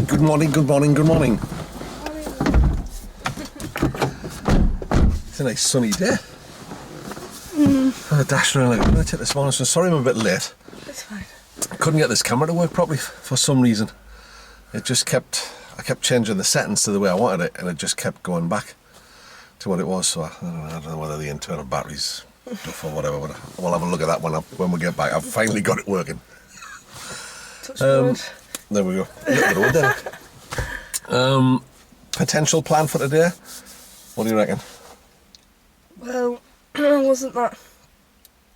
Good morning, good morning, good morning. It's a nice sunny day. I dashed around like a lunatic this morning, so sorry I'm a bit late. It's fine. I couldn't get this camera to work properly for some reason. I kept changing the settings to the way I wanted it, and it just kept going back to what it was. So I don't know whether the internal battery's stuff or whatever, but we'll have a look at that when we get back. I've finally got it working. Touch wood. There we go. A little bit of wood there. Potential plan for today? What do you reckon? Well, I wasn't that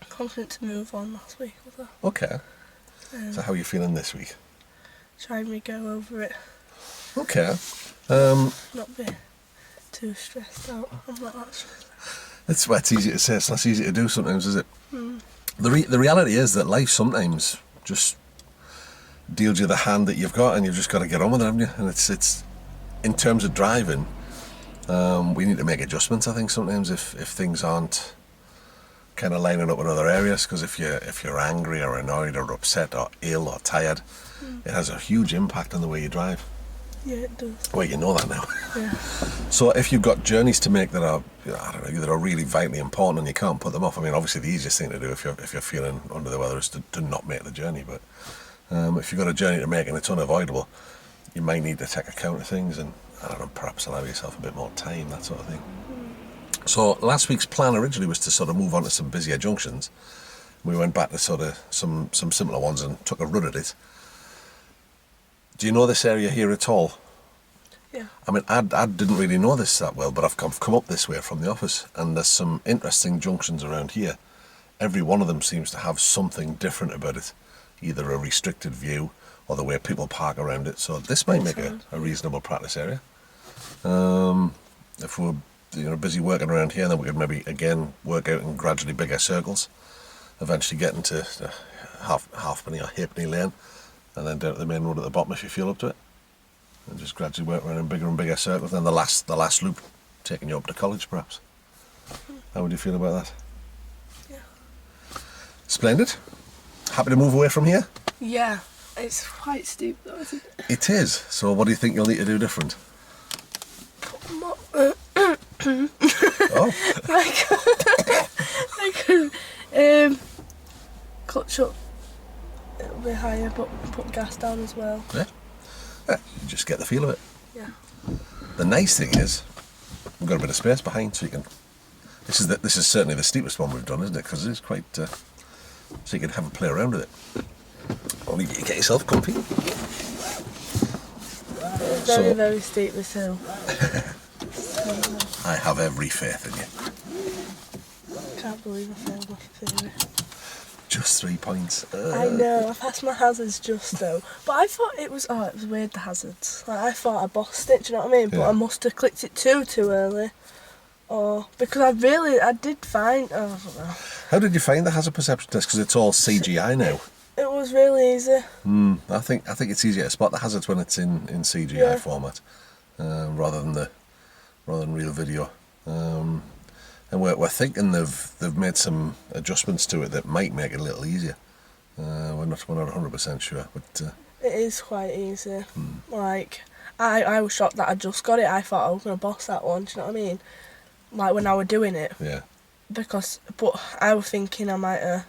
confident to move on last week, was I? Okay. So how are you feeling this week? Trying to go over it. Okay. Not be too stressed out. I'm not that stressed out. It's easy to say, it's not easy to do sometimes, is it? The reality is that life sometimes just deals you the hand that you've got, and you've just got to get on with it, haven't you? And it's in terms of driving, we need to make adjustments, I think, sometimes if things aren't kind of lining up in other areas, because if you're angry or annoyed or upset or ill or tired, it has a huge impact on the way you drive. Yeah, it does. Well, you know that now. Yeah. So if you've got journeys to make that are, I don't know, that are really vitally important and you can't put them off, I mean, obviously the easiest thing to do if you're feeling under the weather is to not make the journey, but if you've got a journey to make and it's unavoidable, you might need to take account of things and, I don't know, perhaps allow yourself a bit more time, that sort of thing. So last week's plan originally was to sort of move on to some busier junctions. We went back to sort of some simpler ones and took a run at it. Do you know this area here at all? Yeah. I mean, I didn't really know this that well, but I've come up this way from the office, and there's some interesting junctions around here. Every one of them seems to have something different about it, either a restricted view or the way people park around it. So this might make a reasonable practice area. If we're busy working around here, then we could maybe again work out in gradually bigger circles, eventually getting to halfpenny or halfpenny lane, and then down to the main road at the bottom if you feel up to it, and just gradually work around in bigger and bigger circles. Then the last loop taking you up to college, perhaps. How would you feel about that? Yeah. Splendid. Happy to move away from here? Yeah. It's quite steep though, isn't it? It is. So what do you think you'll need to do different? Oh. Clutch up a little bit higher, but put gas down as well. Yeah. You just get the feel of it. Yeah. The nice thing is we've got a bit of space behind, so you can. This is certainly the steepest one we've done, isn't it? Because it's quite. So you can have a play around with it. Only you get yourself comfy. It's very, very steep, this hill. I have every faith in you. I can't believe I failed my theory. Just 3 points. I know, I passed my hazards just though. But I thought it was weird, the hazards. Like, I thought I bossed it, do you know what I mean? But Yeah. I must have clicked it too early. Or, because I did find, I don't know. How did you find the hazard perception test? Because it's all CGI now. It was really easy. I think it's easier to spot the hazards when it's in CGI format, rather than real video. And we're thinking they've made some adjustments to it that might make it a little easier. We're not 100% sure, but It is quite easy. Like, I was shocked that I just got it. I thought I was going to boss that one, do you know what I mean? Like, when I was doing it. yeah. But I was thinking I might have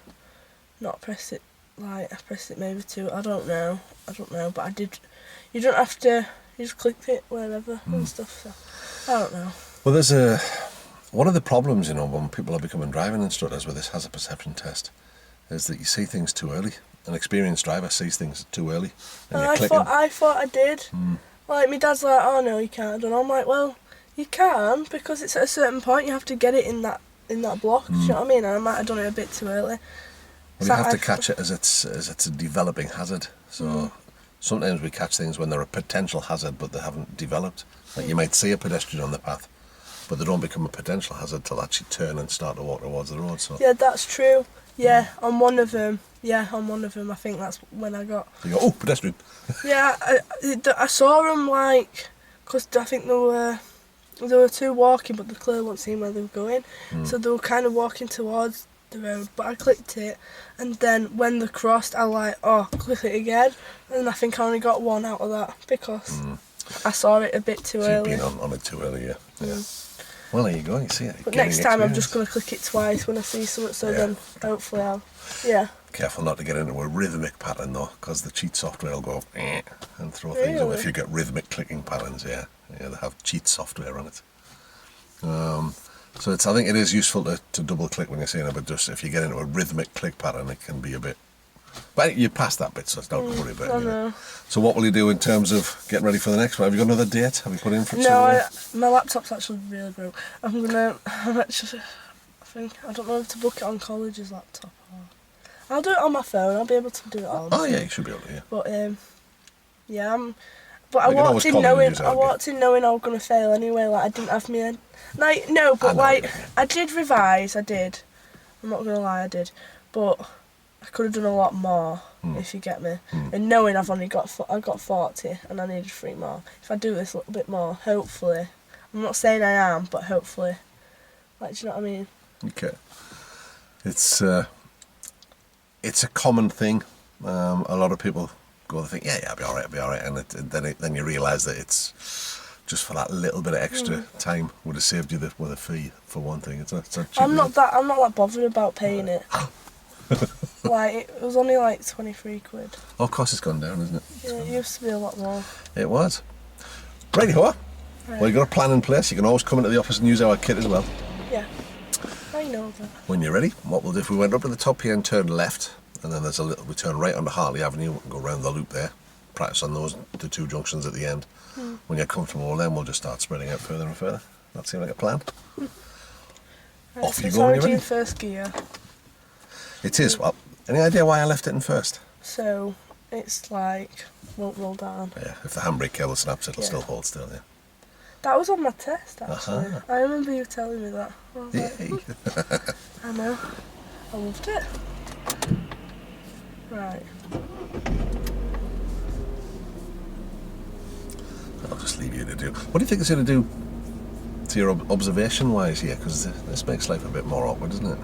not pressed it. Like, I pressed it maybe too. I don't know, but I did. You don't have to. You just clicked it wherever and stuff. So I don't know. Well, there's one of the problems, when people are becoming driving instructors with this hazard perception test, is that you see things too early. An experienced driver sees things too early, and you're clicking. I thought I did. Like, my dad's like, "Oh no, you can't." And I'm like, "Well, you can, because it's at a certain point you have to get it in that block." Do you know what I mean? And I might have done it a bit too early. Well, you have to catch it as it's a developing hazard. So sometimes we catch things when they're a potential hazard, but they haven't developed. Like, you might see a pedestrian on the path, but they don't become a potential hazard till actually turn and start to walk towards the road. So yeah, that's true. Yeah, on one of them. I think that's when I got. you go, oh, pedestrian. Yeah, I saw them, like, because I think there were two walking, but they clearly weren't seeing where they were going. So they were kind of walking towards the road, but I clicked it, and then when they crossed, I was like, oh, click it again, and I think I only got one out of that because I saw it a bit too early. You've been on it too early, yeah. Well, there you go. You see it. But next time, I'm just going to click it twice when I see something, so then hopefully I'll. Yeah. Careful not to get into a rhythmic pattern though, because the cheat software will go and throw things up if you get rhythmic clicking patterns. Yeah, they have cheat software on it. So I think it is useful to double click when you're seeing it, but just if you get into a rhythmic click pattern, it can be a bit. But you passed that bit, so don't worry about it. I know. So what will you do in terms of getting ready for the next one? Have you got another date? Have you put in for it? No, my laptop's actually really broke. I don't know if to book it on college's laptop. I'll do it on my phone. I'll be able to do it on. Oh yeah, you should be able to. Yeah. But But I walked in knowing I was gonna fail anyway. Like I didn't have me. I did revise. I did. I'm not gonna lie, I did. But I could have done a lot more if you get me. And knowing I got 40 and I needed 3 more. If I do this a little bit more, hopefully. I'm not saying I am, but hopefully. Like, do you know what I mean? Okay. It's a common thing. A lot of people go and think, yeah, I'll be all right, and then you realise that it's just for that little bit of extra time would have saved you with a fee for one thing. It's not cheap. I'm not that bothered about paying it. Like it was only like 23 quid. Oh, of course, it's gone down, isn't it? Yeah, it used to be a lot more. It was. Righty-ho. Well, you've got a plan in place. You can always come into the office and use our kit as well. Yeah. I know that. When you're ready, what we'll do, if we went up to the top here and turned left, and then we turn right onto Hartley Avenue and go round the loop there, practice on the 2 junctions at the end. When you're comfortable then we'll just start spreading out further and further. That seems like a plan. Right, Off so you go when you're ready. in first gear. It is. Well, any idea why I left it in first? So it's like won't roll down. Yeah, if the handbrake cable snaps, it'll still hold still, yeah. That was on my test, actually. I remember you telling me that. Yay. I know. I loved it. Right. I'll just leave you to do. What do you think it's going to do to your observation-wise here? Because this makes life a bit more awkward, doesn't it?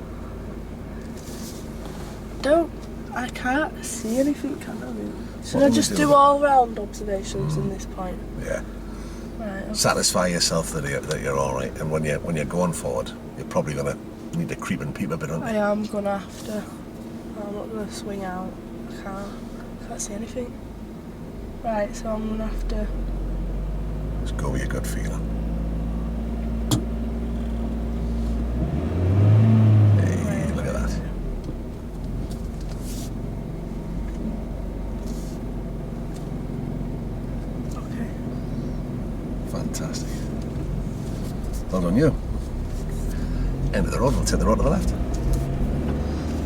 I can't see anything, can I? Should I just do all-round observations in this point? Yeah. Right, okay. Satisfy yourself that you're all right, and when you're going forward, you're probably going to need to creep and peep a bit, aren't you? I am going to have to. I'm not going to swing out. I can't see anything. Right, so I'm going to have to. Just go with your gut feeling. Hey, look at that. Okay. Fantastic. Well done, you. End of the road, we'll take the road to the left.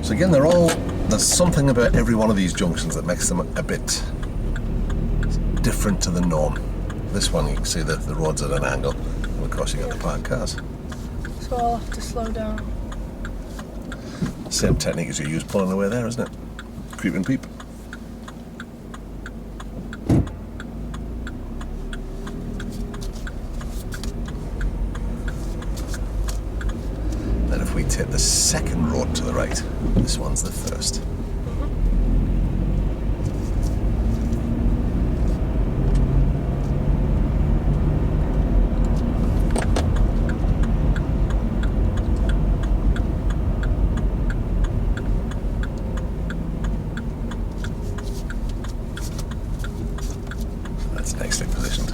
So again, there's something about every one of these junctions that makes them a bit different to the norm. This one, you can see the road's at an angle, and of course you got the parked cars. So I'll have to slow down. Same technique as you use pulling away there, isn't it? Creep and peep. Then if we take the second road to the right, this one's the first. Nicely positioned.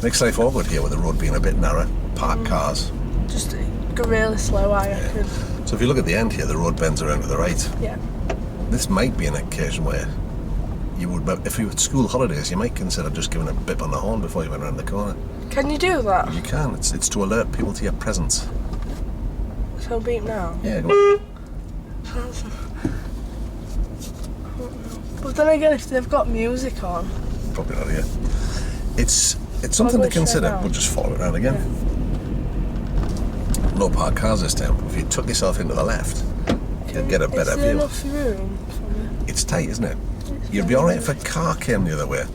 Makes life awkward here with the road being a bit narrow, parked cars. Just go really slow, I reckon. So if you look at the end here, the road bends around to the right. Yeah. This might be an occasion where you would, if you were at school holidays, you might consider just giving a bip on the horn before you went around the corner. Can you do that? You can. It's to alert people to your presence. So beep now? Yeah, go on. But then again, if they've got music on... Probably not here. It's something to consider. We'll just follow it around again. Yeah. No parked cars this time. If you took yourself into the left, you'll get a better view. Enough room for me? It's tight, isn't it? You'd be alright if a car came the other way,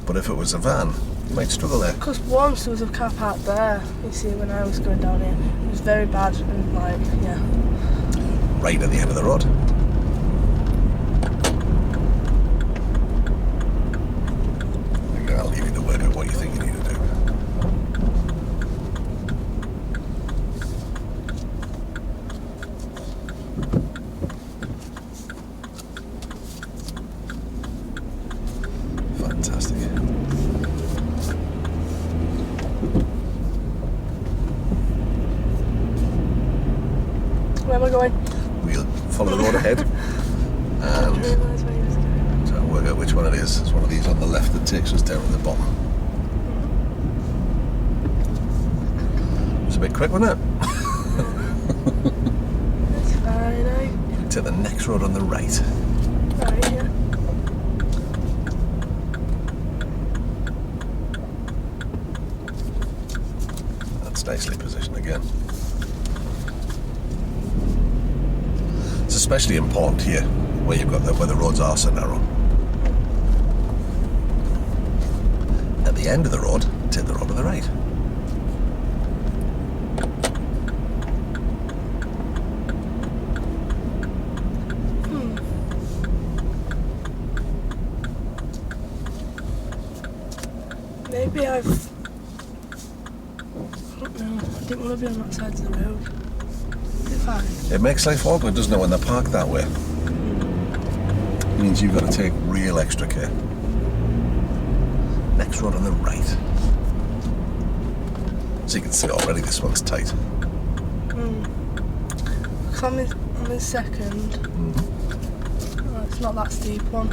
but if it was a van, you might struggle there. Because once there was a car parked there, you see, when I was going down here, it was very bad and right at the end of the road. Again, I'll leave you to work out what you think you need to do. Fantastic. Where am I going? We'll follow the road ahead and Realise where he was going. try and work out which one it is. It's one of these on the left that takes us down to the bottom. It's a bit quick, wasn't it? It's fine, eh? To the next road on the right. Right, yeah. That's nicely positioned again. It's especially important here where you've got where the roads are so narrow. At the end of the road, take the road to the right. Maybe I don't know. I didn't want to be on that side of the road. Is it fine? It makes life awkward, doesn't it, when they're parked that way? It means you've got to take real extra care. Next road on the right. So you can see already this one's tight. Because I'm in second. Oh, it's not that steep one.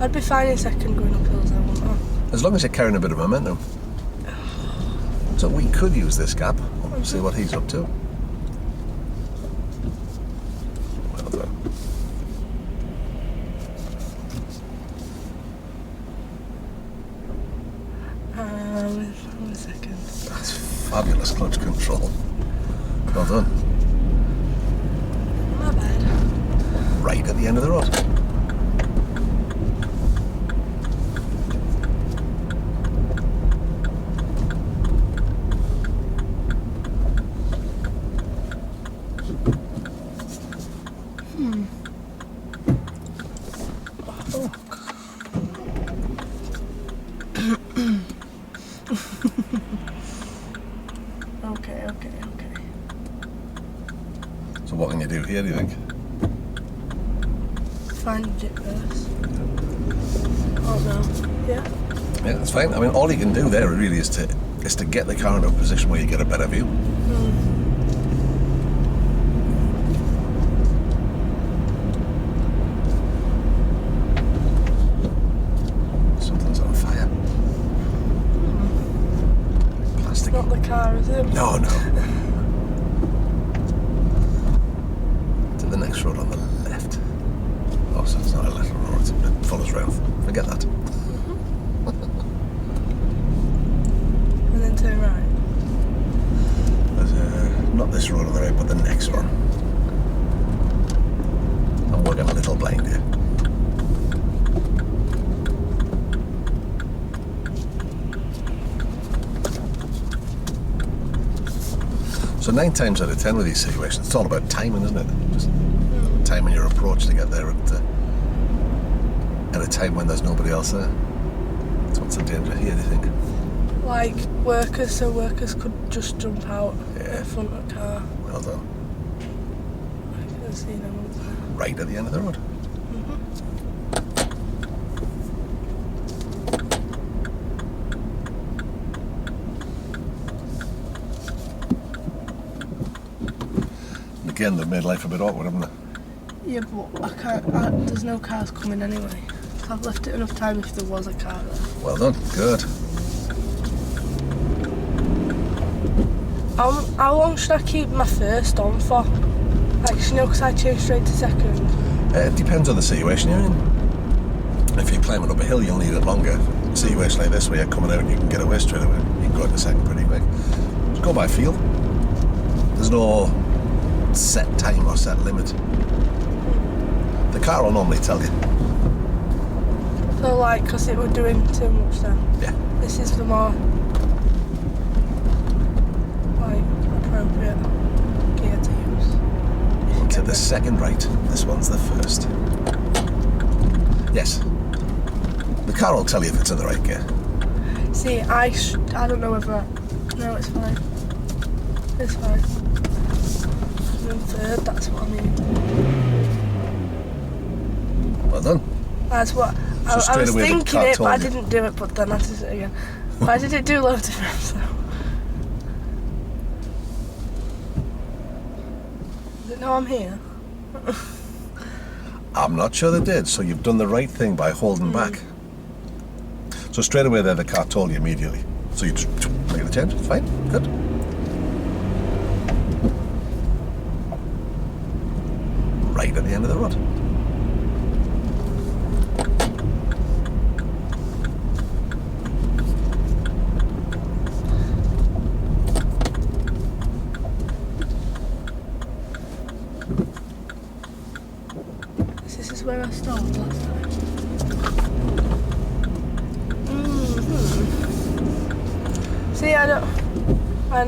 I'd be fine in second going up hills, I wouldn't I? As long as you're carrying a bit of momentum. So we could use this gap. We'll see what he's up to. Well done. I'm in second. That's fabulous clutch control. Well done. My bad. Right at the end of the road. Okay. So what can you do here, do you think? Find it first. Oh no. Yeah. Yeah, that's fine. I mean, all you can do there really is to get the car into a position where you get a better view. Something's on fire. Plastic. Not the car, is it? No. To the next road on the left. Oh, so it's not a little road, it follows round. Forget that. And then turn right. There's not this road on the right, but the next one. I'm working a little blind here. So 9 times out of 10 with these situations, it's all about timing, isn't it? Just timing your approach to get there at a time when there's nobody else there. So what's the danger here, do you think? Like workers, so workers could just jump out in front of the car. Well done. I can see no one's there. Right at the end of the road. Again, they've made life a bit awkward, haven't they? Yeah, but I can't. There's no cars coming anyway. I've left it enough time if there was a car there. Well done, good. How long should I keep my first on for? Like, you know, because I changed straight to second. It depends on the situation you're in. If you're climbing up a hill, you'll need it longer. A situation like this where you're coming out and you can get away straight away, you can go into second pretty quick. Just go by feel. There's no set time or set limit. The car will normally tell you. So, like, because it were doing too much then. Yeah. This is the more, like, appropriate gear to into the second right. This one's the first. Yes. The car will tell you if it's in the right gear. See, I don't know whether... No, it's fine. It's fine. I'm in third, that's what I mean. Well done. That's what... I was thinking it, but I didn't do it, but then I did it again. But I did it do loads of times, so... Does it know I'm here? I'm not sure they did, so you've done the right thing by holding back. So straight away there, the car told you immediately. So you just make the change, fine, good. Right at the end of the road. This is where I stopped last time. See, I know what. I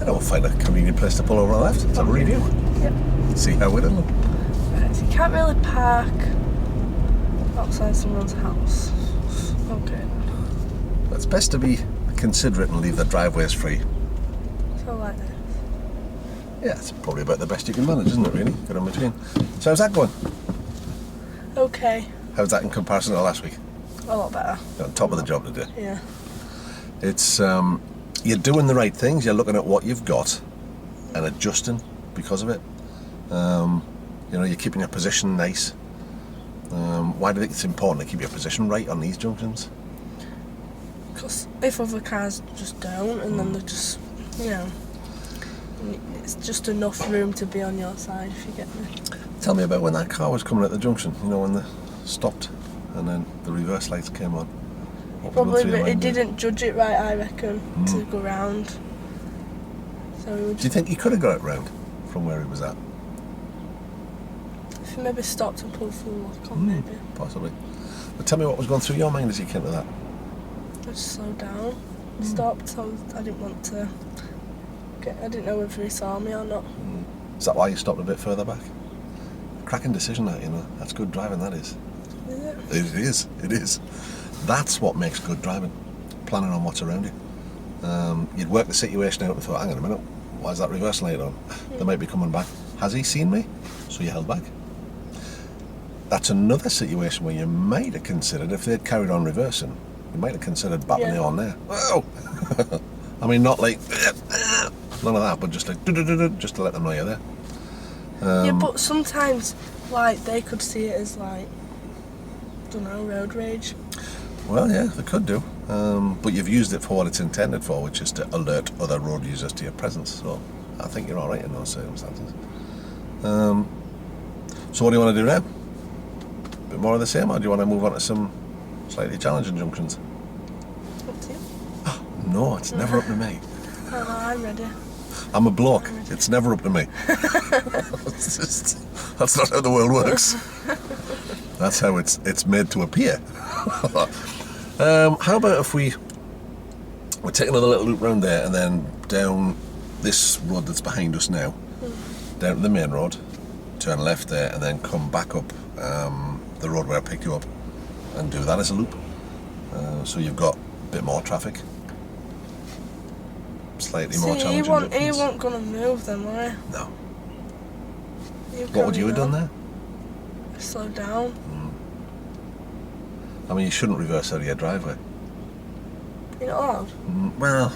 know we'll find a convenient place to pull over on the left. Let's have a review. Yep. See how we're doing. Right, so you can't really park outside someone's house. Okay. It's best to be considerate and leave the driveways free. So like this. Yeah, it's probably about the best you can manage, isn't it, really? Good in between. So how's that going? Okay. How's that in comparison to last week? A lot better. You're on top of the job today. Yeah. It's, you're doing the right things. You're looking at what you've got and adjusting because of it. You know, you're keeping your position nice. Why do you think it's important to keep your position right on these junctions? Because if other cars just don't, and then they're just, you know, it's just enough room to be on your side, if you get me. Tell me about when that car was coming at the junction, you know, when they stopped and then the reverse lights came on. Probably, but it didn't judge it right, I reckon, to go round. So we were just... Do you think he could have got it round from where he was at? If he maybe stopped and pulled full lock on, maybe. Possibly. But tell me what was going through your mind as you came to that. I just slowed down, stopped, so I didn't want to I didn't know whether he saw me or not. Is that why you stopped a bit further back? Cracking decision, that, you know. That's good driving, that is. Is it? It is. It is. That's what makes good driving. Planning on what's around you. You'd work the situation out and thought, hang on a minute, why is that reverse light on? They might be coming back. Has he seen me? So you held back. That's another situation where you might have considered, if they'd carried on reversing, you might have considered battling the on there. Whoa! I mean, not like, none of that, but just like, just to let them know you're there. Yeah, but sometimes, like, they could see it as, like, I don't know, road rage. Well, yeah, they could do. But you've used it for what it's intended for, which is to alert other road users to your presence. So I think you're all right in those circumstances. So what do you want to do now? A bit more of the same, or do you want to move on to some slightly challenging junctions? Up to you. No, it's never up to me. Oh, no, I'm ready. I'm a bloke. It's never up to me. That's not how the world works. That's how it's made to appear. How about if we take another little loop round there and then down this road that's behind us now, down to the main road, turn left there, and then come back up the road where I picked you up and do that as a loop. So you've got a bit more traffic. Slightly more challenging. He wasn't going to move then, were he? No. What would you have done there? Slow down. I mean, you shouldn't reverse out of your driveway. You're not allowed? Well,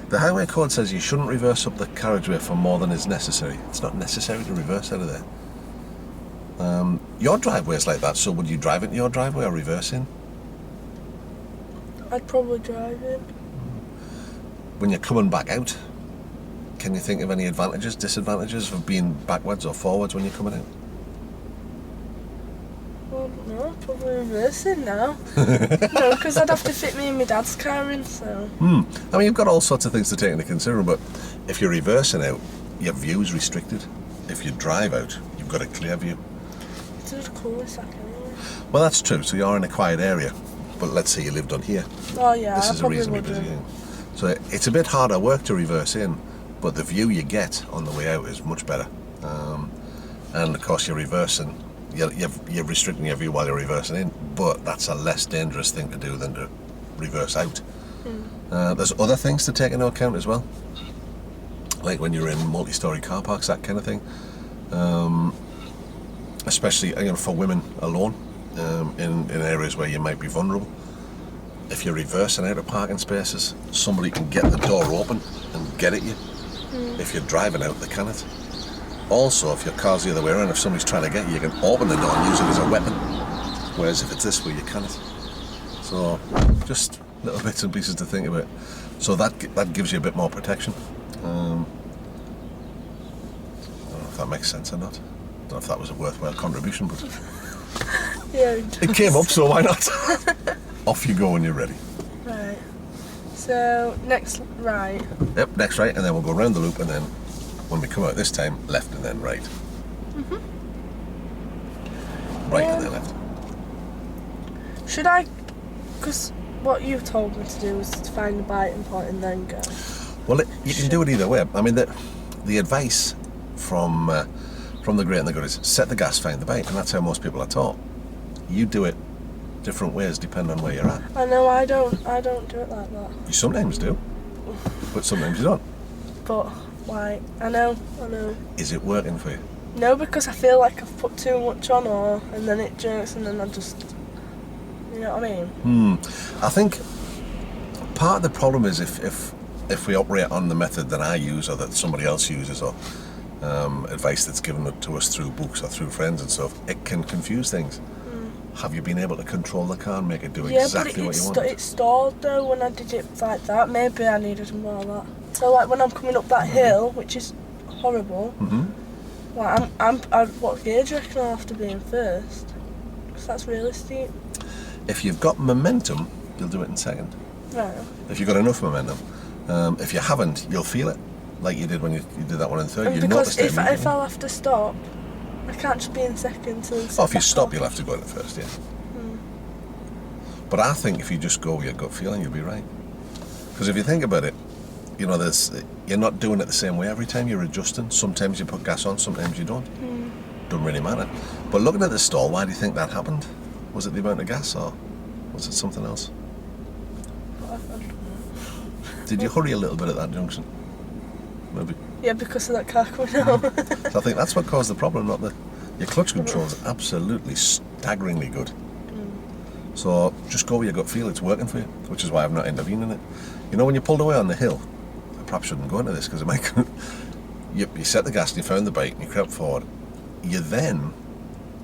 the highway code says you shouldn't reverse up the carriageway for more than is necessary. It's not necessary to reverse out of there. Your driveway is like that, so would you drive into your driveway or reverse in? I'd probably drive in. When you're coming back out, can you think of any advantages, disadvantages of being backwards or forwards when you're coming out? Well, no, probably reversing now. No, because I'd have to fit me and my dad's car in, so... I mean, you've got all sorts of things to take into consideration, but if you're reversing out, your view's restricted. If you drive out, you've got a clear view. It's a cul-de-sac anyway. Well, that's true, so you're in a quiet area, but let's say you lived on here. Oh, yeah, This I is a probably reasonably busy area. So it's a bit harder work to reverse in, but the view you get on the way out is much better. and of course you're reversing. You're restricting your view while you're reversing in, but that's a less dangerous thing to do than to reverse out. There's other things to take into account as well, like when you're in multi-storey car parks, that kind of thing. Especially for women alone, in areas where you might be vulnerable. If you're reversing out of parking spaces, somebody can get the door open and get at you. If you're driving out, they cannot. Also, if your car's the other way around, if somebody's trying to get you, you can open the door and use it as a weapon. Whereas if it's this way, you cannot. So, just little bits and pieces to think about. So that gives you a bit more protection. I don't know if that makes sense or not. I don't know if that was a worthwhile contribution, but Yeah, it came up, so why not? Off you go when you're ready. Right. So, next right. Yep, next right, and then we'll go round the loop, and then when we come out this time, left and then right. Right and then left. Should I, because what you told me to do was to find the biting point and then go. Well, you can do it either way. I mean, the advice from the great and the good is set the gas, find the bite, and that's how most people are taught. You do it different ways depending on where you're at. I know I don't do it like that. You sometimes do, but sometimes you don't. But why? I know. Is it working for you? No, because I feel like I've put too much on, and then it jerks, and then I just, you know what I mean? I think part of the problem is if we operate on the method that I use or that somebody else uses, or advice that's given to us through books or through friends and stuff, it can confuse things. Have you been able to control the car and make it do exactly what you want? It stalled though when I did it like that. Maybe I needed more of that. So like when I'm coming up that hill, which is horrible, like what gear do you reckon I'll have to be in first? Because that's really steep. If you've got momentum, you'll do it in second. Right. If you've got enough momentum. If you haven't, you'll feel it, like you did when you did that one in third. And you because noticed it if I'll have to stop, I can't just be in second. Oh, if you stop, you'll have to go in first, yeah. But I think if you just go with your gut feeling, you'll be right. Because if you think about it, you're not doing it the same way every time. You're adjusting. Sometimes you put gas on, sometimes you don't. Doesn't really matter. But looking at the stall, why do you think that happened? Was it the amount of gas, or was it something else? I don't know. Did you hurry a little bit at that junction? Maybe. Yeah, because of that car coming out. So I think that's what caused the problem, not your clutch control is absolutely staggeringly good. So just go with your gut feel, it's working for you, which is why I've not intervened in it. You know, when you pulled away on the hill, I perhaps shouldn't go into this because it might. You set the gas and you found the bike and you crept forward. You then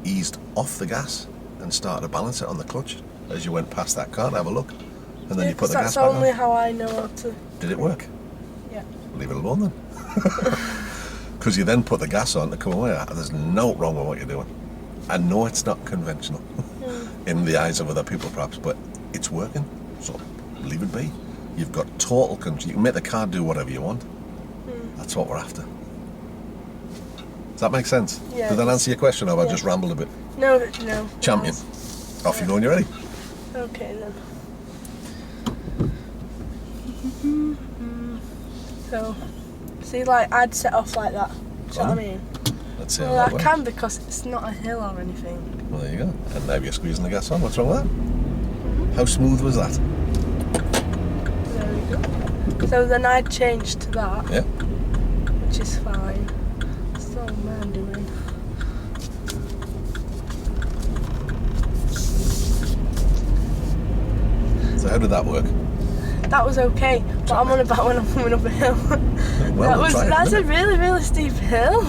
eased off the gas and started to balance it on the clutch as you went past that car to have a look. And then you put the gas back on. That's only how I know how to. Did it work? Yeah. Leave it alone then. Because you then put the gas on to come away. There's no wrong with what you're doing. I know it's not conventional in the eyes of other people perhaps, but it's working. So leave it be. You've got total control. You can make the car do whatever you want. That's what we're after. Does that make sense? Yeah. Did that answer your question, or have I just rambled a bit? No. Champion. Off you go when you're ready. Okay then. So, see, like I'd set off like that. Do you know what I mean? Let's see Well, how I that works. can because it's not a hill or anything. Well, there you go. And now you're squeezing the gas on. What's wrong with that? How smooth was that? There we go. So then I'd change to that. Yeah. Which is fine. So what I'm doing. So how did that work? That was okay, but I'm on about when I'm coming up a hill. Well, we'll try it, that's a innit? really, really steep hill.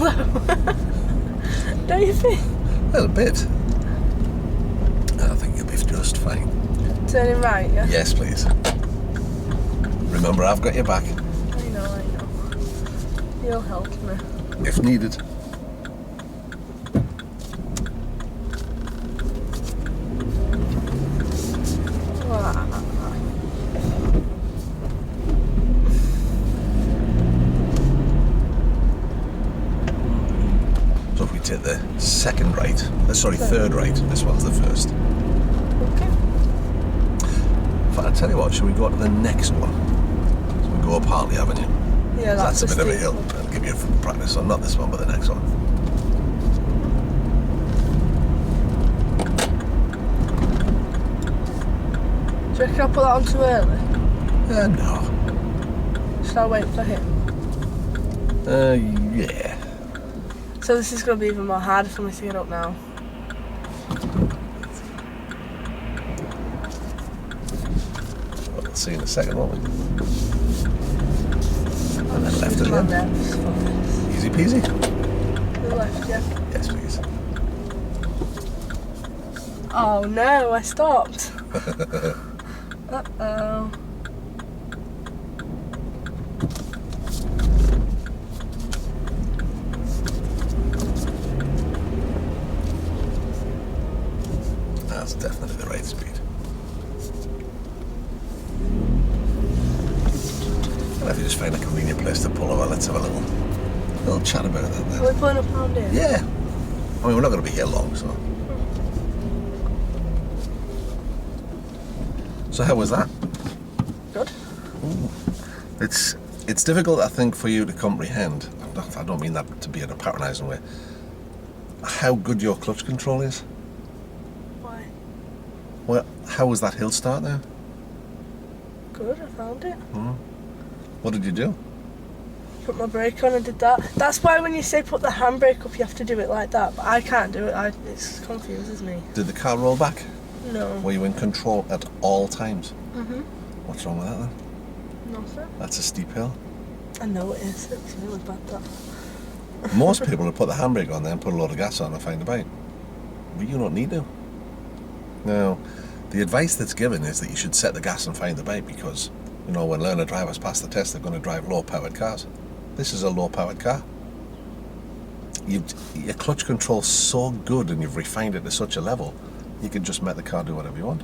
Don't you think? A little bit. I think you'll be just fine. Turning right, yeah? Yes, please. Remember, I've got your back. I know. You'll help me. If needed. So if we take the third right, this one's the first. Okay. But I'll tell you what, shall we go to the next one? So we go up Hartley Avenue. Yeah, that's a bit of a steep hill. one. I'll give you a practice on not this one, but the next one. you reckon I'll put that on too early? No. Should I wait for him? Yeah. So this is going to be even more harder for me to get up now. We'll see in a second, won't we? And then left Use my again. nerves for this. Easy peasy. The left, yeah. Yes, please. Oh no, I stopped. Uh-oh. That's definitely the right speed. And if you just find a convenient place to pull over, let's have a little chat about that then. Are we pulling up around here? Yeah. I mean, we're not going to be here long, so. So how was that? Good. Ooh. It's difficult, I think, for you to comprehend. I don't mean that to be in a patronising way. How good your clutch control is. Why? Well, how was that hill start there? Good, I found it. What did you do? Put my brake on and did that. That's why when you say put the handbrake up, you have to do it like that. But I can't do it. It confuses me. Did the car roll back? No. Were you in control at all times? Mhm. What's wrong with that then? Nothing. That's a steep hill. I know it is. It's really bad, that. Most people would put the handbrake on there and put a load of gas on and find a bite. But you don't need to. Now, the advice that's given is that you should set the gas and find the bite because, you know, when learner drivers pass the test, they're going to drive low-powered cars. This is a low-powered car. Your clutch control's so good and you've refined it to such a level, you can just make the car do whatever you want.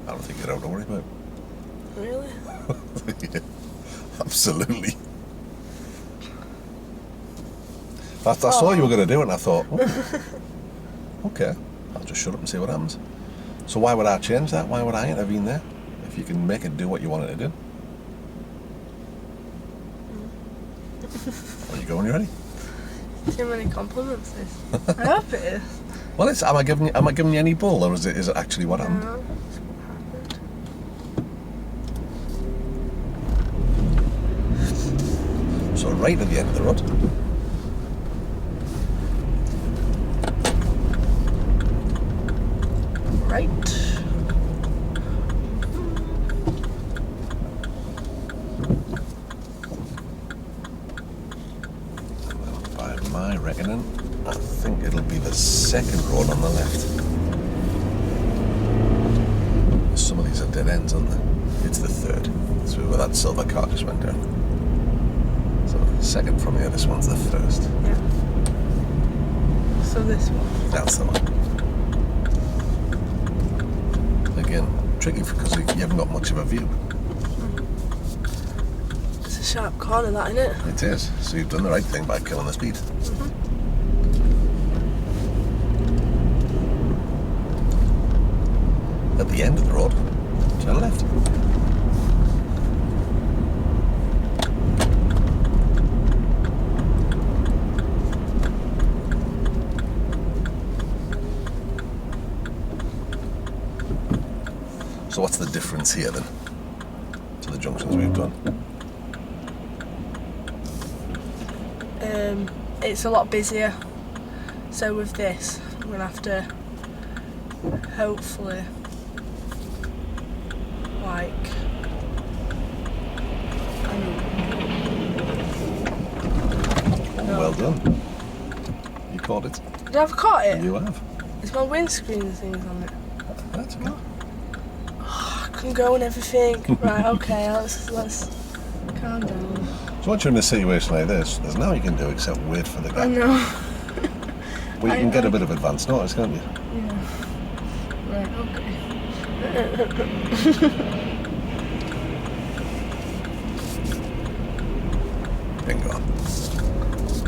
I don't think you have to worry about it. Really? Yeah, absolutely. I saw you were going to do it and I thought, oh, okay, I'll just shut up and see what happens. So why would I change that? Why would I intervene there? If you can make it do what you want it to do. There you go when you're ready. Too many compliments, this. I hope it is. Well, am I giving you any bull or is it actually what happened? No, that's what happened. So right at the end of the road. Right. By my reckoning, I think it'll be the second road on the left. Some of these are dead ends, aren't they? It's the third. It's where that silver car just went down. So second from here, this one's the first. Yeah. So this one. That's the one. Again, tricky because you haven't got much of a view. It's a sharp corner, that, isn't it? It is. So you've done the right thing by killing the speed. At the end of the road, turn left. So what's the difference here then to the junctions we've done? It's a lot busier. So with this, I'm going to have to hopefully Well done. You caught it. Did I have caught it? You have. Is my windscreen things on it? That's okay. I can go and everything. Right, okay, let's calm down. So once you're in a situation like this, there's nothing you can do except wait for the I gap. know. Well, you can get a bit of advance notice, can't you? Yeah. Right, okay. Bingo.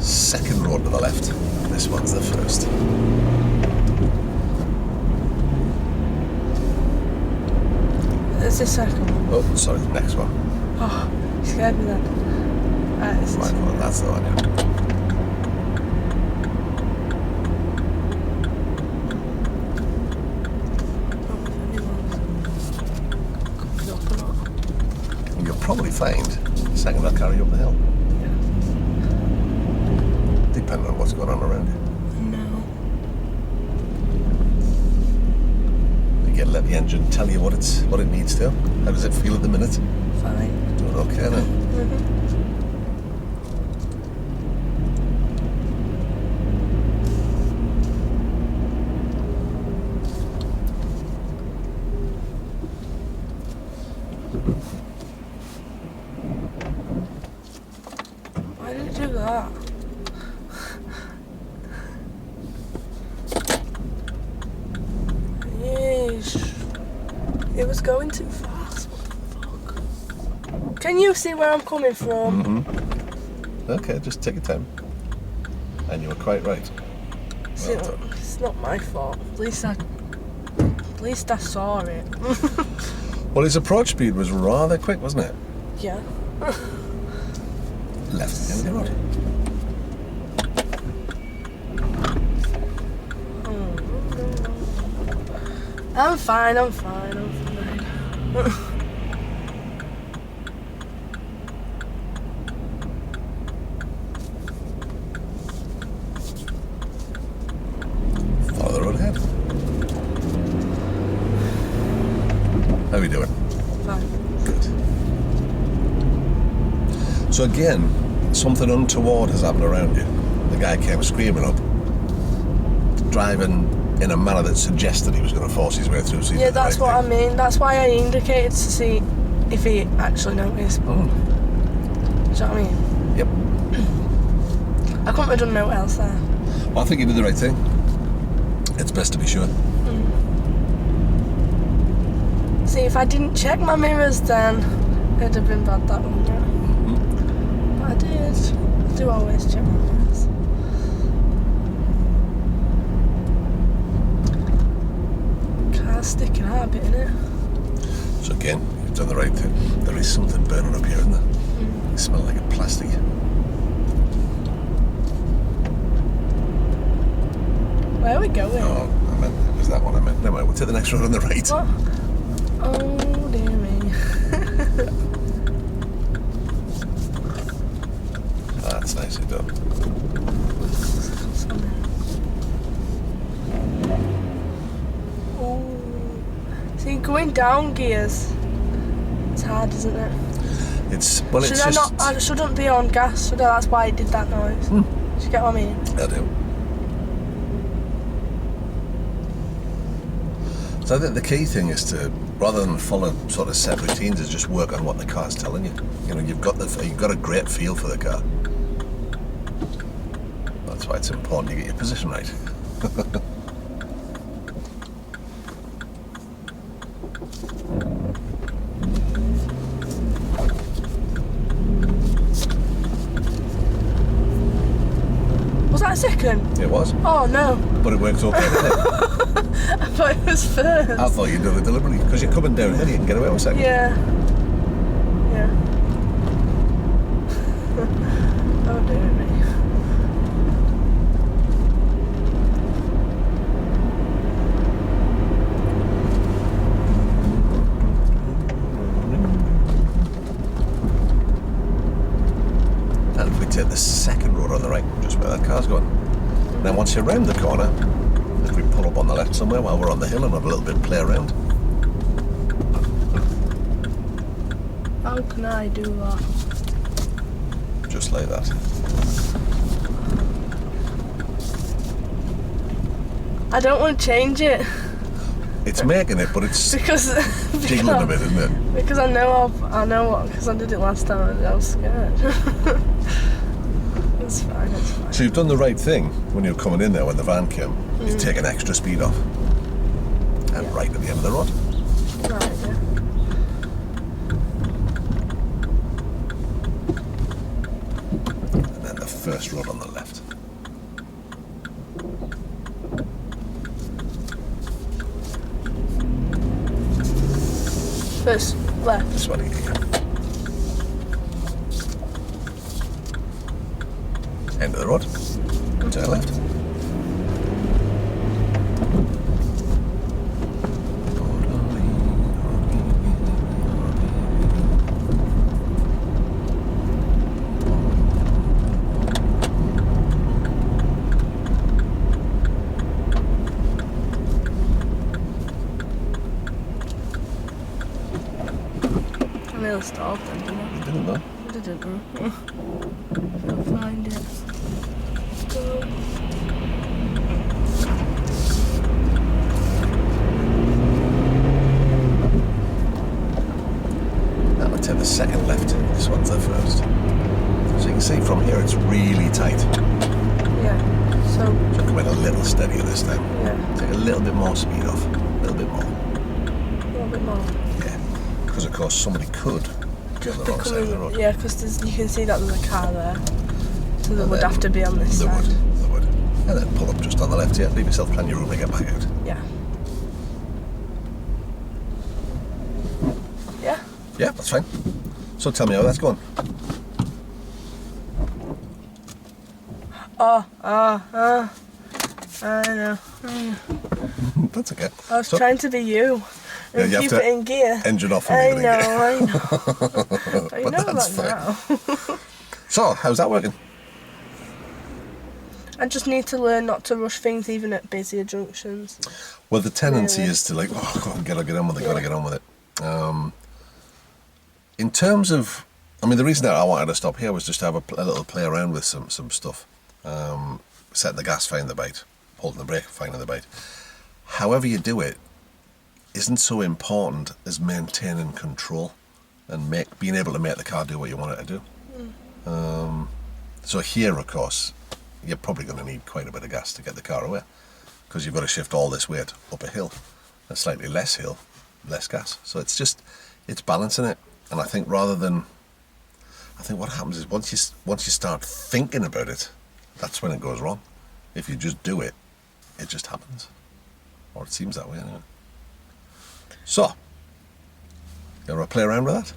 Second road to the left. This one's the first. It's the second one. Oh, sorry, the next one. Oh, you scared me then. Right, it's My this fault, one. that's the one, yeah. Oh, I need what's going on around you. No. You get let the engine tell you what it needs to. How does it feel at the minute? Fine. Doing okay now. Why did it do that? Yeesh. It was going too fast. What the fuck? Can you see where I'm coming from? Okay, just take your time. And you were quite right. See, Well done. it's not my fault. At least I saw it. Well, his approach speed was rather quick, wasn't it? Yeah. Left at the end of the road. I'm fine. Follow the road ahead. How are you doing? Fine. Good. So again, something untoward has happened around you. The guy came screaming up, driving in a manner that suggested he was going to force his way through. So Yeah, that's what I mean. That's why I indicated to see if he actually noticed. But, do you know what I mean? Yep. I couldn't have done no else there. Well, I think you did the right thing. It's best to be sure. See, if I didn't check my mirrors then, it'd have been bad that one, yeah. But I did. I do always check my mirrors. Car's sticking out a bit, innit? So again, you've done the right thing. There is something burning up here, isn't there? It smells like a plastic. Where are we going? Oh, it was that one I meant. Never mind, we'll take the next road on the right. What? Oh, dear me. That's nicely done. Oh. See, going down gears, it's hard, isn't it? It's I shouldn't be on gas, should I? That's why it did that noise. Do you get what I mean? I do. So I think the key thing is to, rather than follow sort of set routines, is just work on what the car's telling you. You know, you've got a great feel for the car. That's why it's important you get your position right. Was that a second? It was, Oh no. but it worked okay, didn't it? I thought it was first. I thought you'd done it deliberately, because you're coming downhill, you can get away with a second. Yeah. Yeah. Oh dear me. And if we take the second road on the right, just where that car's going. Then once you're round the corner, if we pull up on the left somewhere while we're on the hill and have a little bit of play around. How can I do that? Just like that. I don't want to change it It's making it, but it's because jiggling a bit, isn't it? because I know what, because I did it last time and I was scared. It's fine. So you've done the right thing when you're coming in there when the van came. You've taken extra speed off. And right at the end of the road. Right, yeah. And then the first road on the left. First left. This one here. End of the road. Turn left. starved then, didn't I? You didn't know. I didn't know. I'll find it. Go. Now I'll take the second left. This one's the first. So you can see from here it's really tight. Yeah. So Come in a little steadier this time. yeah. Take a little bit more speed off. A little bit more. A little bit more. Yeah. Because of course somebody could be on the wrong side of the road. Yeah, because you can see that there's a car there. So they And would then have to be on this They side. would. And then pull up just on the left here. Leave yourself plenty of room to get back out. Yeah. Yeah. Yeah, that's fine. So tell me how that's going. I know. That's okay. I was So- trying to be you. And you have keep to it in gear. Engine off and I leave it in gear. know. I But know that's that fine. now. So, how's that working? I just need to learn not to rush things even at busier junctions. Well, the tendency Really? is to like, oh, gotta get on with it, gotta Yeah. get on with it. In terms of, I mean, the reason that I wanted to stop here was just to have a little play around with some stuff. Setting the gas, finding the bite. Holding the brake, finding the bite. However you do it isn't so important as maintaining control and being able to make the car do what you want it to do. So here, of course, you're probably going to need quite a bit of gas to get the car away, because you've got to shift all this weight up a hill, a slightly less hill, less gas. So it's balancing it. And I think what happens is once you start thinking about it, that's when it goes wrong. If you just do it, it just happens, or it seems that way anyway. So, you want to play around with that,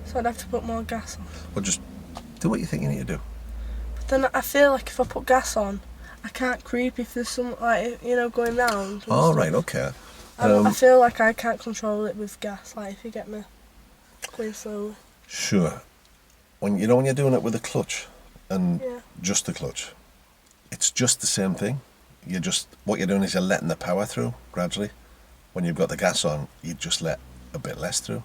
So I'd have to put more gas on. or just do what you think you need to do? But then I feel like if I put gas on, I can't creep if there's some, like, going round. and Oh, stuff. right, okay. I feel like I can't control it with gas, like if you get me going slowly. Sure. When you're doing it with the clutch and Yeah. just the clutch, it's just the same thing. What you're doing is you're letting the power through gradually. When you've got the gas on, you just let a bit less through.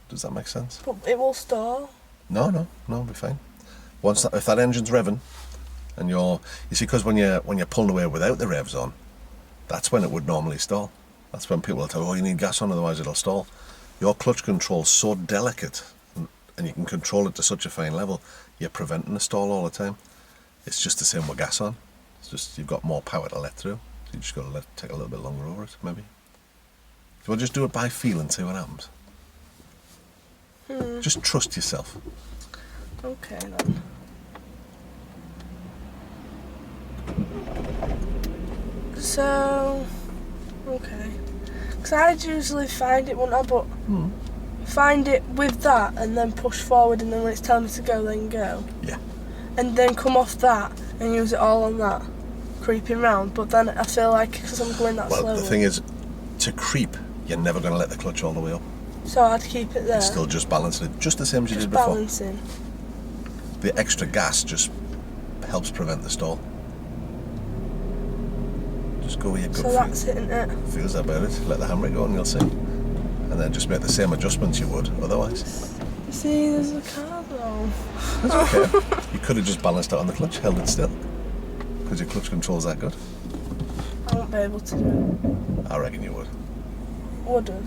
Does that make sense? But it will stall. No, it'll be fine. If that engine's revving, and you see, because when you're pulling away without the revs on, that's when it would normally stall. That's when people will tell you, oh, you need gas on, otherwise it'll stall. Your clutch control's so delicate, and you can control it to such a fine level, you're preventing a stall all the time. It's just the same with gas on. It's just you've got more power to let through. So you just got to take a little bit longer over it, maybe. So we'll just do it by feel and see what happens. Just trust yourself. Okay then. So, okay. Because I'd usually find it, wouldn't I? But find it with that and then push forward, and then when it's telling me to go, then go. Yeah. And then come off that and use it all on that, creeping round. But then I feel like, because I'm going that Well, slowly. the thing is, to creep, you're never going to let the clutch all the way up. So I'd keep it there. It's still just balancing it, just the same as you just did before. balancing. The extra gas just helps prevent the stall. Just go with your gut So feel. that's it, isn't it? Feels about it. Let the handbrake go and you'll see. And then just make the same adjustments you would otherwise. You see, there's a car though. That's okay. You could have just balanced it on the clutch, held it still. Because your clutch control's that good. I won't be able to do I reckon you would. it. Would have.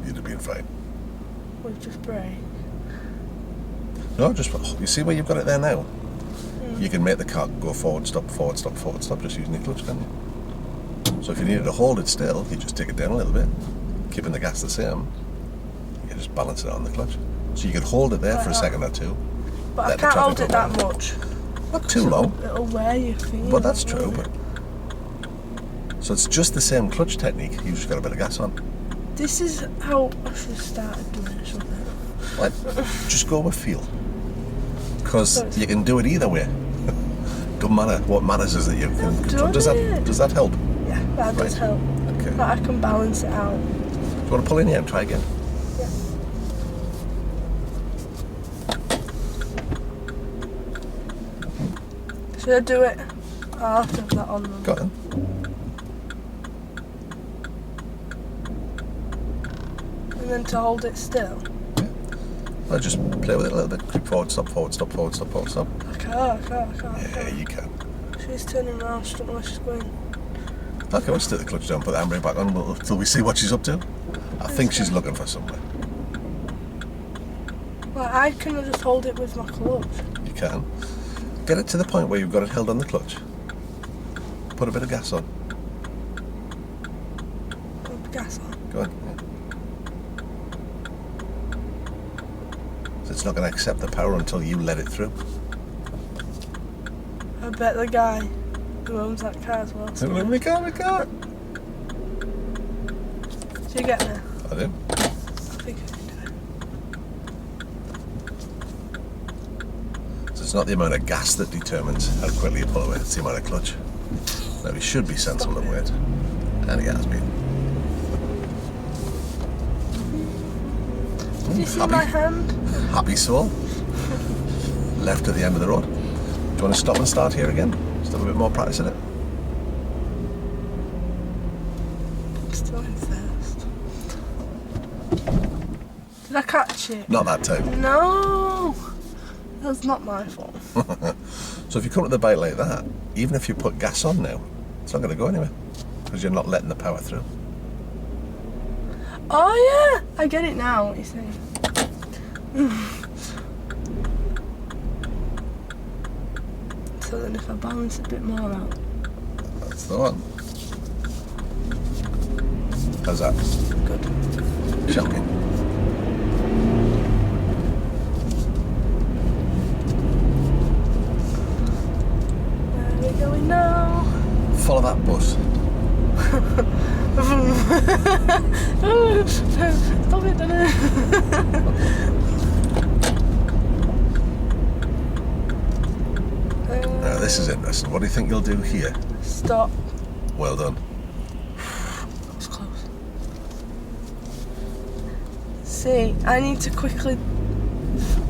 You'd have been fine. With just brake. No, just, you see where you've got it there now? You can make the car go forward, stop, just using your clutch, can't you? So if you needed to hold it still, you just take it down a little bit, keeping the gas the same. You just balance it on the clutch. So you could hold it there for a second or two. But I let the can't hold traffic it go that by. much. Not too long. It'll wear your finger. Well, that's true, but... So it's just the same clutch technique, you just got a bit of gas on. This is how I should have started doing it, shouldn't it? Like, just go with feel. Because So it's- you can do it either way. Doesn't matter. What matters is that you can I've control. done it. Does that help? Yeah, that does Right. help. Okay. But I can balance it out. Do you want to pull in here and try again? Yeah. Should I do it? I'll have to have that on them. Got it. And then to hold it still. Yeah. Well, just play with it a little bit. Creep forward, stop, forward, stop, forward, stop, forward, stop. I can't. Yeah, you can. She's turning around, she don't know where she's going. Okay, we'll stick the clutch down, put the handbrake back on until we see what she's up to. I think she's looking for somewhere. Well, I can just hold it with my clutch. You can. Get it to the point where you've got it held on the clutch. Put a bit of gas on. Put the gas on. Go on. Yeah. So it's not going to accept the power until you let it through. I bet the guy who owns that car as well. We can't. Do you get there? I do. I think I can do it. So it's not the amount of gas that determines how quickly you pull away, it's the amount of clutch. Now he should be sensible and wait. And he has been. Did you see my hand? Happy soul. Left at the end of the road. Do you want to stop and start here again? Just have a bit more practice in it. I'm still in first. Did I catch it? Not that time. No! That's not my fault. So if you come to the bike like that, even if you put gas on now, it's not going to go anywhere. Because you're not letting the power through. Oh yeah! I get it now, what you're saying. So then if I balance a bit more out. That's the one. How's that? Good. Shocking. Where are we going now? Follow that bus. Stop it, Danielle. Now this is interesting. What do you think you'll do here? Stop. Well done. That was close. See, I need to quickly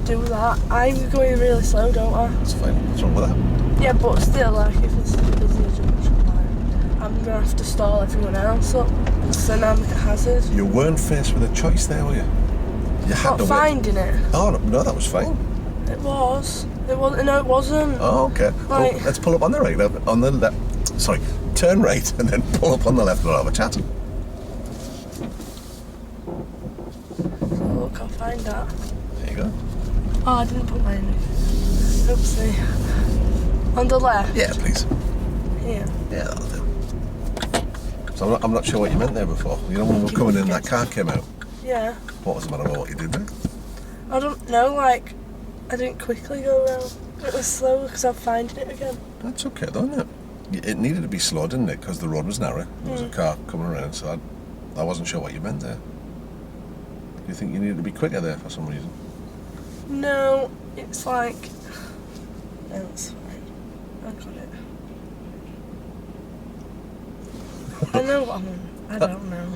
do that. I'm going really slow, don't I? That's fine. What's wrong with that? Yeah, but still, like, if it's a busier junction, like, I'm going to have to stall everyone else up. So now I'm a hazard. You weren't faced with a choice there, were you? You had Not to wait. finding it. Oh, no, that was fine. It was. It wasn't. No, it wasn't. Oh, okay. Right. Well, let's pull up on the right, on the left. Sorry, turn right and then pull up on the left and we'll have a chat. So look, I'll find that. There you go. Oh, I didn't put mine in. Oopsie. On the left? Yeah, please. Here. Yeah, that'll do. So I'm not sure what you meant there before. You know when we were coming in, that car came out. Yeah. What was the matter with what you did there? I don't know, like, I didn't quickly go around. It was slow because I'm finding it again. That's okay, though, isn't it? It needed to be slow, didn't it? Because the road was narrow. There was a car coming around, so I wasn't sure what you meant there. Do you think you needed to be quicker there for some reason? No, it's like... No, it's fine. I got it. I know what I'm on. I don't know.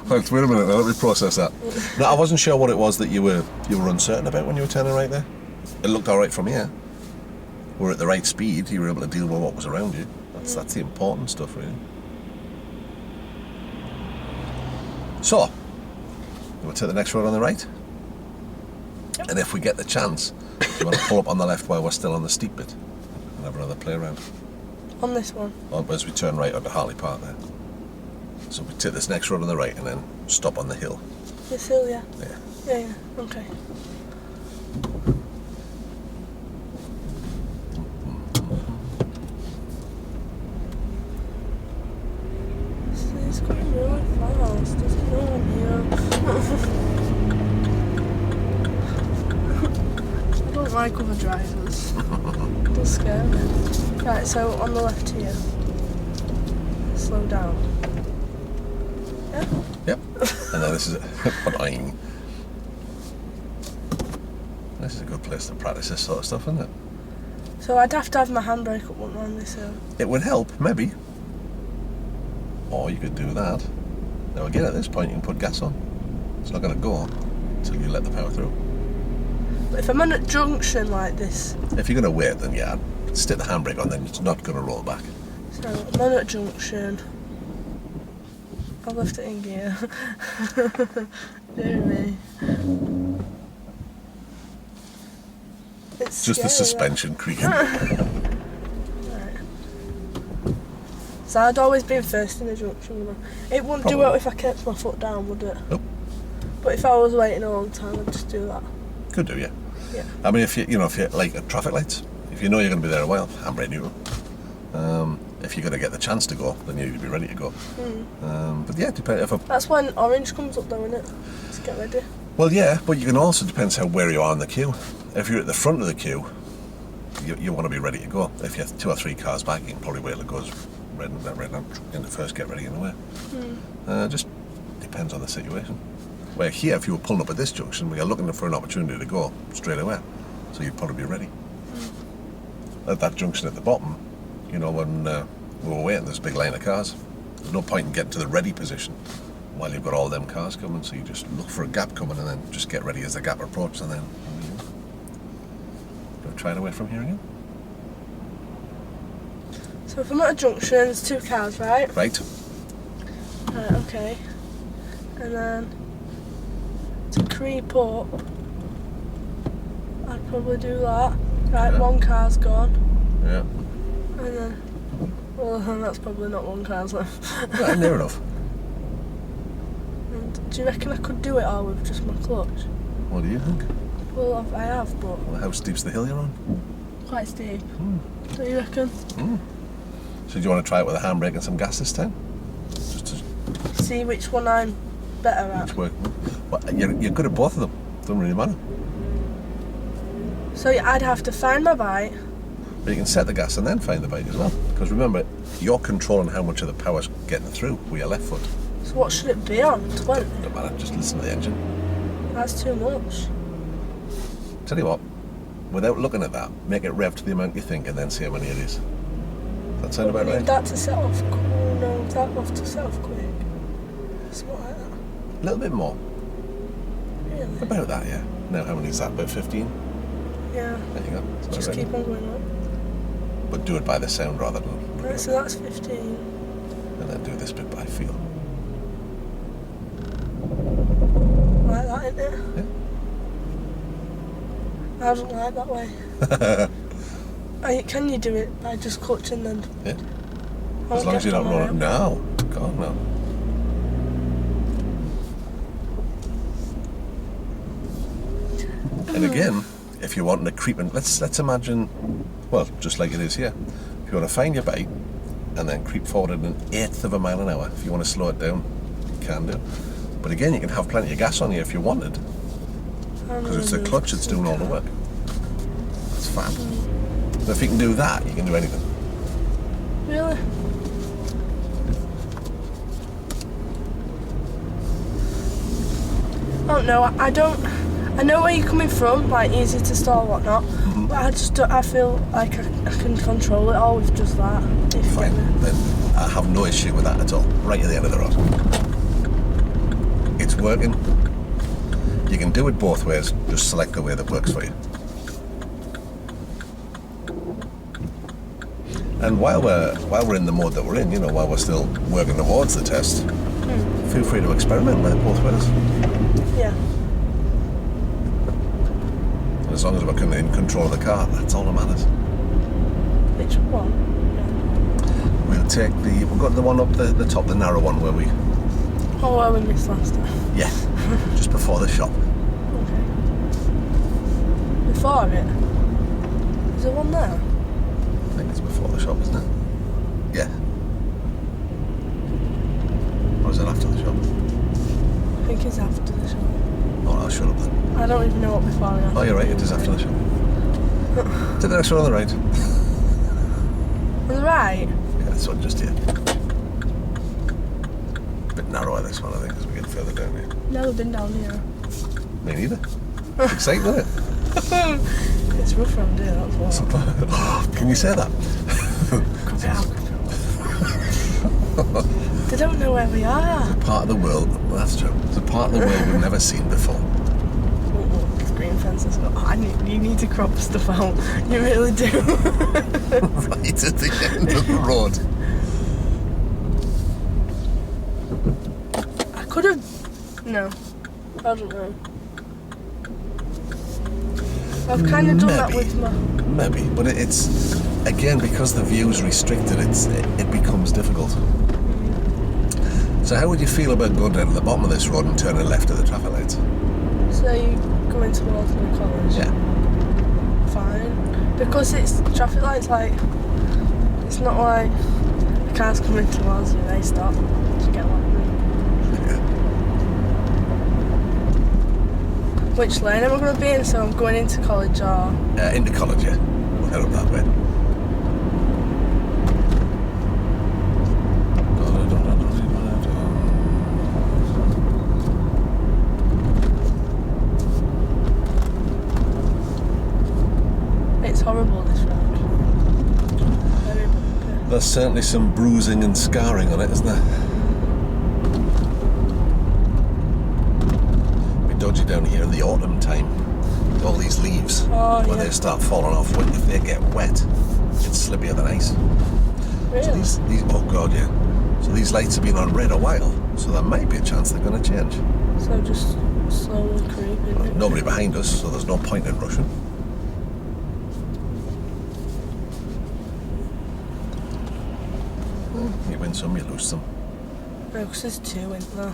Right, wait a minute, now let me process that. No, I wasn't sure what it was that you were uncertain about when you were turning right there. It looked alright from here. We're at the right speed, you were able to deal with what was around you. That's the important stuff, really. So, you want to take the next road on the right? Yep. And if we get the chance, you want to pull up on the left while we're still on the steep bit and have another play around. On this one? As we turn right onto Harley Park there. So we take this next road on the right and then stop on the hill. This hill, yeah? Yeah. Yeah, okay. He's going really fast, does he know I'm here? I don't like other drivers. They'll scare me. Right, so on the left here. Slow down. Yeah? Yep. And then this is annoying. This is a good place to practice this sort of stuff, isn't it? So I'd have to have my handbrake up, wouldn't I, on this hill? It would help, maybe. Or you could do that. Now again, at this point, you can put gas on. It's not going to go until you let the power through. But if I'm on a junction like this... If you're going to wait, then yeah, stick the handbrake on, then it's not going to roll back. So I'm on a junction. I've left it in gear. Dear me. It's Just the scary, suspension creaking. Right. So I'd always been first in the junction. You know. It wouldn't do Probably. it if I kept my foot down, would it? Nope. But if I was waiting a long time, I'd just do that. Could do, yeah. Yeah. I mean, if you like at traffic lights, if you know you're going to be there a while, handbrake neutral. If you're going to get the chance to go, then you need to be ready to go. But yeah, depend if That's when orange comes up, though, isn't it? To get ready. well, yeah, but you can also depends how where you are in the queue. If you're at the front of the queue, you want to be ready to go. If you have 2 or 3 cars back, you can probably wait till it goes red lamp in the first, get ready in the way. Just depends on the situation. Where here, if you were pulling up at this junction, we are looking for an opportunity to go straight away, so you'd probably be ready. At that junction at the bottom, you know, when we were waiting, there's a big line of cars. There's no point in getting to the ready position while you've got all them cars coming, so you just look for a gap coming and then just get ready as the gap approaches, and then try it away from here again. So if I'm at a junction, there's 2 cars, right? Right. Right, okay. And then to creep up, I'd probably do that. Right, Yeah. 1 car's gone. Yeah. And then, well, that's probably not 1 car's left. Right, near enough. And do you reckon I could do it all with just my clutch? What do you think? Well, I have, but Well, how steep's the hill you're on? quite steep. Do you reckon? So do you want to try it with a handbrake and some gas this time? Just to See which one I'm better at. work. Well, you're good at both of them. Doesn't really matter. So I'd have to find my bite. But you can set the gas and then find the bike as well. Because remember, you're controlling how much of the power's getting through with your left foot. So what should it be on? 20? Don't matter, just listen to the engine. That's too much. Tell you what, without looking at that, make it rev to the amount you think and then see how many it is. Does that sound about Need right? that to set off. No, that off to set off quick. Something like that. A little bit more. Really? About that, yeah. Now, how many is that? About 15? Yeah. There you go. That's Just about keep right. on going up. But do it by the sound rather than... Right, so that's 15. And then do this bit by feel. Like that, isn't it? Yeah. I don't like that way. Can you do it by just clutching then? Yeah. I As won't long as get you're not done running. No. God, no. And again, if you're wanting to creep in, let's imagine, well, just like it is here. If you want to find your bite and then creep forward at 1/8 of a mile an hour, if you want to slow it down, you can do. But again, you can have plenty of gas on you if you wanted, because it's the clutch that's doing all the work. That's fine. So if you can do that, you can do anything. Really? Oh no, I don't. I know where you're coming from, like easy to stall, whatnot. But I just don't. I feel like I can control it all with just that. If you Fine. get me. Then I have no issue with that at all. Right at the end of the road. It's working. You can do it both ways. Just select the way that works for you. And while we're in the mode that we're in, you know, while we're still working towards the test, feel free to experiment with it both ways. Yeah. As long as we're in control of the car, that's all that matters. Which one? We'll take we've got the one up the top, the narrow one where we, Oh, well, we missed last time. yeah, just before the shop. Okay. Before it? Is there one there? I think it's before the shop, isn't it? Yeah. Or is it after the shop? I think it's after the shop. Oh, I'll shut up then. I don't even know what before and after. Oh, you're right, it is after the shop. To the next one on the right. On the right? Yeah, this one just here. A bit narrower this one, I think, as we get further down here. Never been down here. Me neither. It's exciting, isn't it? It's rough around here, that's why. Can you say that? They don't know where we are. Part of the world, well, that's true. It's a part of the world we've never seen before. Oh, this green fence has got. You need to crop stuff out. You really do. Right at the end of the road. could have. No, I don't know. I've kind of done that with my. Maybe, but it's again because the view's restricted. It becomes difficult. So how would you feel about going down to the bottom of this road and turning left at the traffic lights? So you going towards the college? Yeah. Fine, because it's traffic lights. Like, it's not like the cars coming towards you. They stop. Do you get what I mean? Yeah. Which lane am I going to be in? So I'm going into college or? Into college, yeah. We'll head up that way. It's horrible, this road. Very bumpy. There's certainly some bruising and scarring on it, isn't there? Be dodgy down here in the autumn time. All these leaves, when they start falling off, if they get wet, it's slippier than ice. Really? So these, oh god, yeah. So these lights have been on red a while, so there might be a chance they're going to change. So just slowly creeping. Nobody behind us, so there's no point in rushing. You win some, you lose some. No, because there's two, isn't there?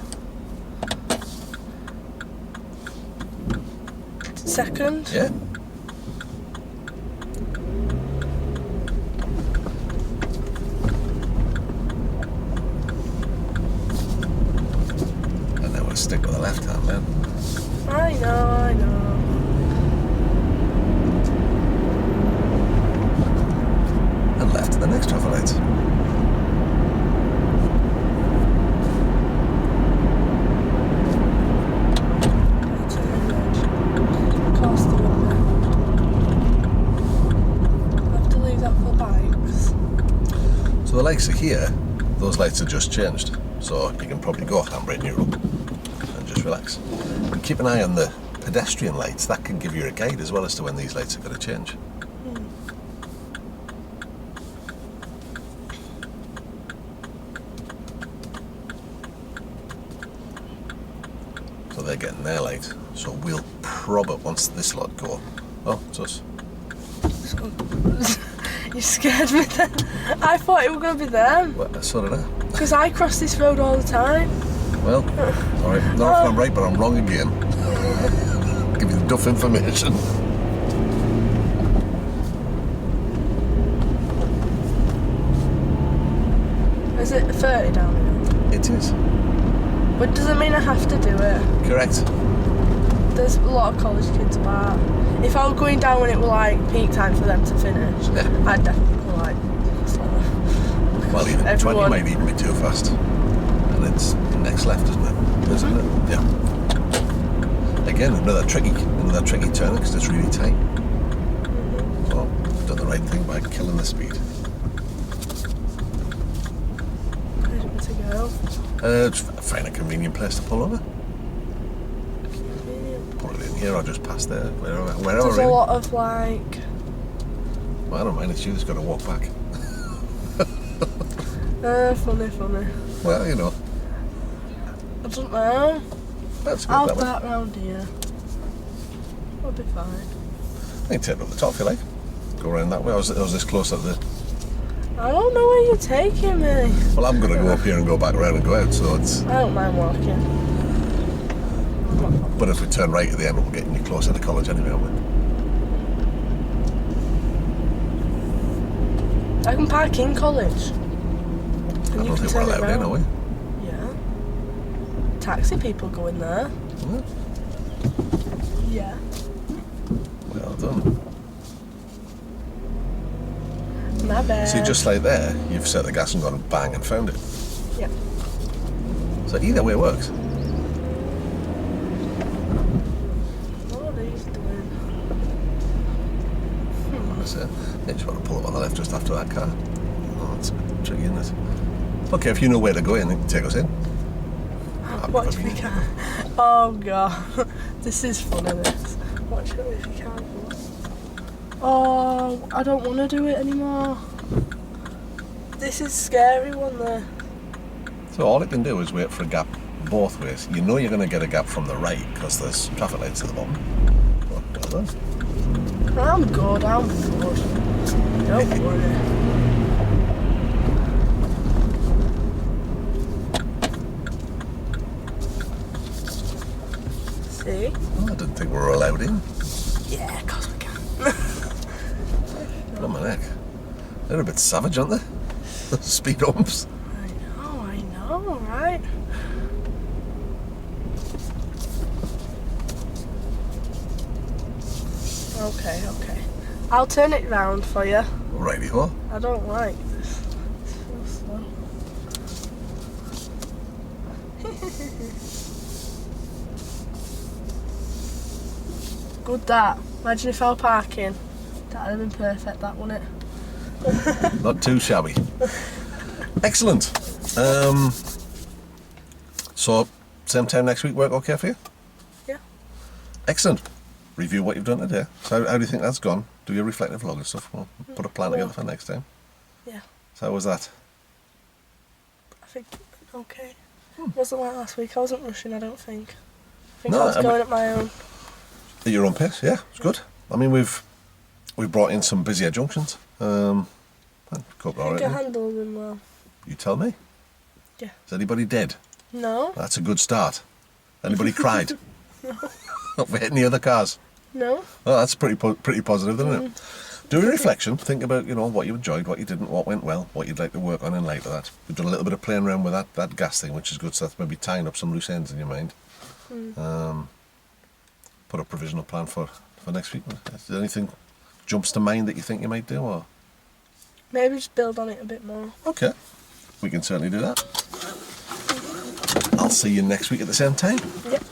Second? Yeah. And then we'll stick with the left hand then. I know. And left at the next traffic light. So the lights are here, those lights are just changed. So you can probably go handbrake neutral and just relax. But keep an eye on the pedestrian lights, that can give you a guide as well as to when these lights are going to change. So they're getting their light. So we'll probably, once this lot go, oh, it's us. You scared me then. I thought it was going to be them. Well, so did I. Because I cross this road all the time. Well, alright, not if I'm right, but I'm wrong again. Give you the duff information. Is it 30 down here? It is. But does it mean I have to do it? Correct. There's a lot of college kids about. If I were going down when it were like peak time for them to finish, Yeah. I'd definitely go like slower. Well, even Everyone- 20 might even be too fast. And it's next left, isn't it? Isn't it? Yeah. Again, another tricky turn because it's really tight. So, I've done the right thing by killing the speed. Where do you want to go? Just find a convenient place to pull over. Put it in here or just past there, wherever There's really. a lot of like. Well, I don't mind, it's you that's got to walk back. Funny. Well, you know. I don't know. That's good. I'll That way. start round here. I'll be fine. You can take it up the top if you like. Go around that way. I was this close at the. I don't know where you're taking me. Well, I'm going to go up here and go back around and go out, so it's. I don't mind walking. But if we turn right at the end, we're getting you closer to college anyway, aren't we? I can park in college. I don't think we're allowed in, are we? Yeah. Taxi people go in there. Yeah. Yeah. Well done. My bad. See, just like there, you've set the gas and gone bang and found it. Yeah. So either way works. What are these doing? That's it. You just want to pull up on the left just after that car. Oh, that's a bit tricky, isn't it? Okay, if you know where to go in, you can take us in. Watch if you can. Oh god. This is funny, this. Watch it if you can. Oh, I don't want to do it anymore. This is a scary one there. So all it can do is wait for a gap both ways. You know you're going to get a gap from the right because there's traffic lights at the bottom. Well done. I'm good. Don't worry. See? Oh, I didn't think we were allowed in. Yeah, of course we can. On my neck. They're a bit savage, aren't they? Speed bumps. I know, right? Okay. I'll turn it round for you. Righty ho. I don't like this. It feels slow. Good that. Imagine if I were parking. That'd have been perfect, that, wouldn't it? Not too shabby. Excellent. So, same time next week work okay for you? Yeah. Excellent. Review what you've done today. So how do you think that's gone? Do your reflective log and stuff. We'll put a plan together for next time. Yeah. So how was that? I think okay. Wasn't like last week. I wasn't rushing, I don't think. I think No, I was going at my own. At your own pace, yeah, it's good. I mean, we've brought in some busier junctions. Cope I all think right. I then. handled them well. You tell me. Yeah. Is anybody dead? No. That's a good start. Anybody cried? Not for hitting the other cars. No. Well, that's pretty positive, isn't it? Do a reflection. Think about what you enjoyed, what you didn't, what went well, what you'd like to work on in light of that. We've done a little bit of playing around with that gas thing, which is good. So that's maybe tying up some loose ends in your mind. Put a provisional plan for next week. Is there anything jumps to mind that you think you might do, or? Maybe just build on it a bit more. Okay, we can certainly do that. I'll see you next week at the same time. Yep.